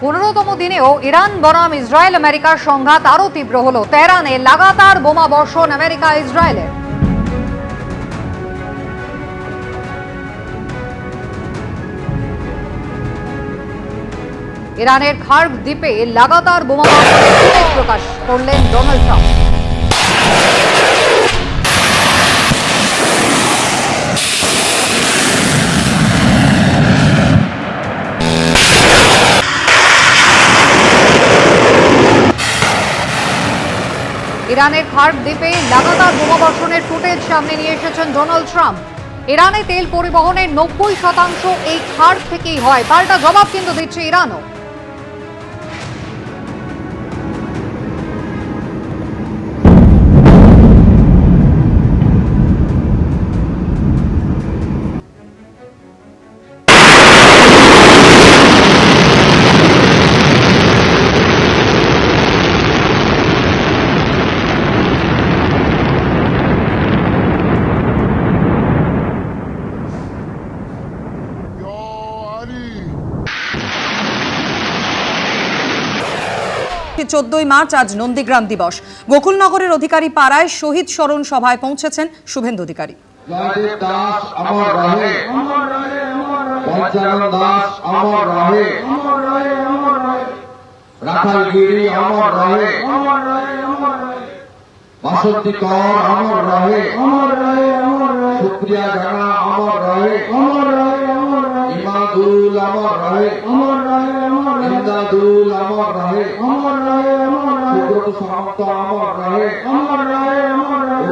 15তম দিনেও ইরান বনাম ইসরায়েল আমেরিকার সংঘাত আরও তীব্র হলো। তেহরানে লাগাতার বোমা বর্ষণ আমেরিকা ইসরায়েলের। ইরানের খার্গ দ্বীপে লাগাতার বোমা বর্ষণের উদ্বেগ প্রকাশ করলেন ডোনাল্ড ট্রাম্প। ইরানের খার্গ দ্বীপে লাগাতার বোমাবর্ষণের ফুটেজ সামনে নিয়ে এসেছেন ডোনাল্ড ট্রাম্প। ইরানে তেল পরিবহনের 90% এই খার্গ থেকেই হয়। পাল্টা জবাব কিন্তু দিচ্ছে ইরানও। চোদ্দই মার্চ আজ নন্দীগ্রাম দিবস। গোকুলনগরের অধিকারী পাড়ায় শহীদ স্মরণ সভায় পৌঁছেছেন শুভেন্দু অধিকারী।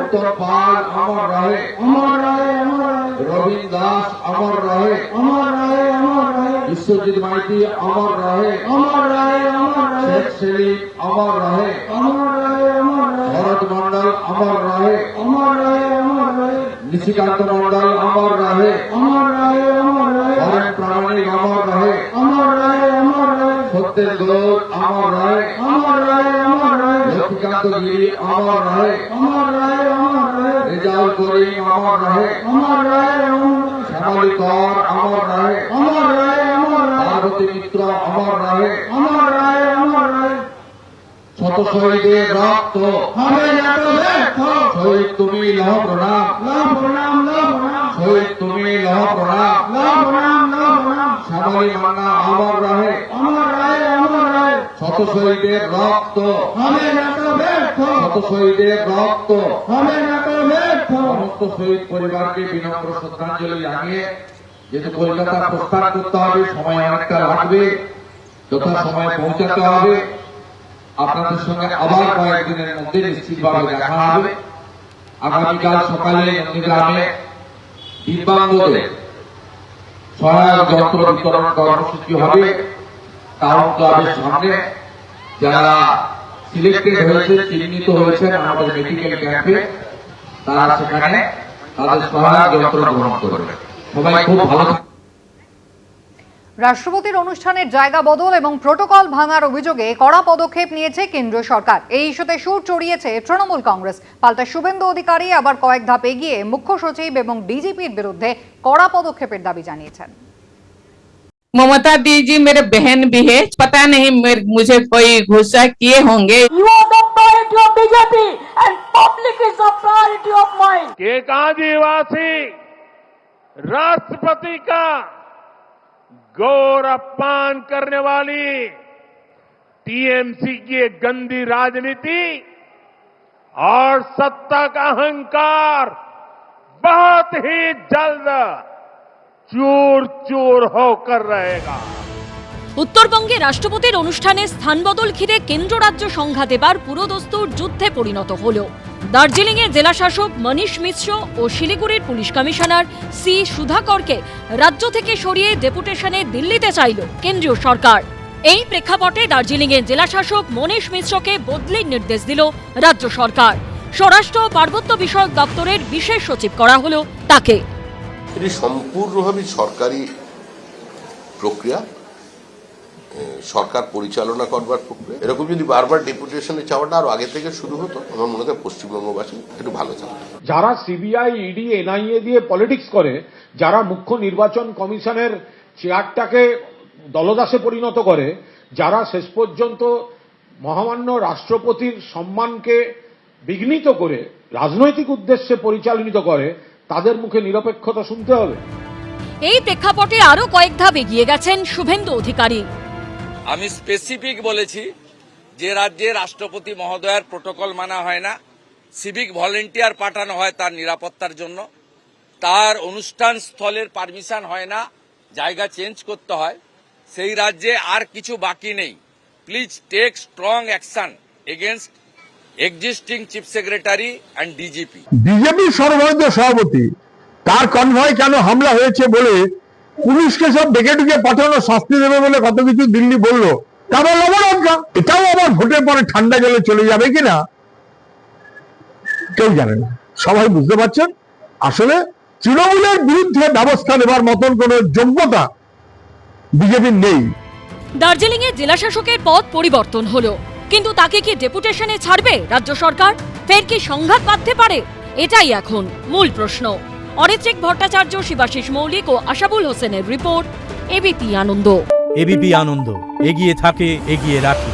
उत्तर पाल अमर रहे, रविंद्र दास अमर रहे, विश्वजीत माइती अमर रहे, शेख सलीम अमर रहे, भरत मंडल अमर रहे, निशिकांत मंडल अमर रहे, हरेन प्रामाणिक अमर रहे, सत्य गौर अमर रहे, लक्ष्मीकांत गिरी अमर रहे, रिजाल करीम अमर रहे, श्यामली कौर अमर रहे, पार्वती मित्र अमर रहे, शत शहीदेर रक्त शहीद तुमी लह प्रणाम, शहीद तुमी लह प्रणाम, श्यामली मान्ना अमर रहे, शत शहीदेर रक्त शत शहीदेर रक्त समस्त शहीद परिवार के विनम्र श्रद्धांजलि জানিয়ে যেহেতু কলকাতা প্রস্থান করতে হবে, সময় অনেকটা লাগবে, যথা সময় পৌঁছাতে হবে। আপনাদের সঙ্গে আবার কয়েকদিনের মধ্যে নিশ্চিতভাবে দেখা হবে। আগামীকাল সকালে নন্দীগ্রামে দিব্যাঙ্গদের সহায়ক যন্ত্র বিতরণ কর্মসূচি হবে টাউন ক্লাবের সামনে। যারা সিলেক্টেড হয়েছে, চিহ্নিত হয়েছেন আমাদের মেডিকেল ক্যাম্পে, তারা সেখানে তাদের সহায়ক যন্ত্র গ্রহণ করবে। সবাই খুব ভালো থাকবেন। রাষ্ট্রপতির অনুষ্ঠানের জায়গা বদল এবং প্রোটোকল ভাঙার অভিযোগে কড়া পদক্ষেপ নিয়েছে কেন্দ্রীয় সরকার। এই ইস্যুতে সুর চড়িয়েছে তৃণমূল কংগ্রেস। পাল্টা শুভেন্দু অধিকারী আবার কয়েক ধাপ এগিয়ে মুখ্য সচিব এবং ডিজিপির বিরুদ্ধে কড়া পদক্ষেপের দাবি জানিয়েছেন। ममता दीदी मेरे बहन भी है, पता नहीं मुझे कोई गुस्सा किए होंगे। You are the priority of BJP and public is the priority of mine. एक आदिवासी राष्ट्रपति का गौर अपमान करने वाली टीएमसी की एक गंदी राजनीति और सत्ता का अहंकार बहुत ही जल्द चूर चूर होकर रहेगा। উত্তরবঙ্গে রাষ্ট্রপতির অনুষ্ঠানে স্থান বদল ঘিরে কেন্দ্র রাজ্য সংঘাত এবার পুরোদস্তুর যুদ্ধে পরিণত হলো। দার্জিলিংয়ে জেলা শাসক মনীষ মিশ্র ও শিলিগুড়ির পুলিশ কমিশনার সি সুধাকরকে রাজ্য থেকে সরিয়ে ডেপুটেশনে দিল্লিতে চাইল কেন্দ্রীয় সরকার। এই প্রেক্ষাপটে দার্জিলিংয়ে জেলা শাসক মনীষ মিশ্রকে বদলির নির্দেশ দিল রাজ্য সরকার। স্বরাষ্ট্র ও পার্বত্য বিষয়ক দপ্তরের বিশেষ সচিব করা হলো তাকে। এটি সম্পূর্ণভাবে সরকারি প্রক্রিয়া, সরকার পরিচালনা করবার প্রক্রিয়া। এরকম যদি বারবার ডেপুটেশনে চাওয়াটা আরো আগে থেকে শুরু হতো, আমার মনে হয় পশ্চিমবঙ্গবাসী একটু ভালো থাকতো। যারা সিবিআই, ইডি, এনআইএ দিয়ে পলিটিক্স করে, যারা মুখ্য নির্বাচন কমিশনের চেয়ারটাকে দলদাসে পরিণত করে, যারা শেষ পর্যন্ত মহামান্য রাষ্ট্রপতির সম্মানকে বিঘ্নিত করে রাজনৈতিক উদ্দেশ্যে পরিচালিত করে, তাদের মুখে নিরপেক্ষতা শুনতে হবে। এই প্রেক্ষাপটে আরো কয়েক ধাপ এগিয়ে গেছেন শুভেন্দু অধিকারী। আমি স্পেসিফিক বলেছি যে রাজ্যে রাষ্ট্রপতি মহোদয়ের প্রোটোকল মানা হয় না, সিভিক ভলেন্টিয়ার পাঠানো হয় তার নিরাপত্তার জন্য, তার অনুষ্ঠান স্থলের পারমিশন হয় না, জায়গা চেঞ্জ করতে হয়, সেই রাজ্যে আর কিছু বাকি নেই। Please take strong action against existing chief secretary and DGP. BJP সর্বভারতীয় সভাপতি তার কনভয় কেন হামলা হয়েছে বলে পুলিশকে সব ডেকে ডুকে পাঠানো, শাস্তি দেবে বলে কত কিছু দিল্লি বললো, তারপর লবণাঙ্কা। এটাও আবার ভোটের পরে ঠান্ডা জলে চলে যাবে কিনা কেউ জানে না। সবাই বুঝতে পারছেন আসলে তৃণমূলের বিরুদ্ধে ব্যবস্থা নেবার মতন কোন যোগ্যতা বিজেপির নেই। দার্জিলিং এ জেলা শাসকের পদ পরিবর্তন হলো, কিন্তু তাকে কি ডেপুটেশনে ছাড়বে রাজ্য সরকার? ফের কি সংঘাত বাঁধতে পারে? এটাই এখন মূল প্রশ্ন। অরিত্রিক ভট্টাচার্য, শিবাশিস মৌলিক ও আশাবুল হোসেনের রিপোর্ট, এবিপি আনন্দ। এবিপি আনন্দ, এগিয়ে থাকে, এগিয়ে রাখে।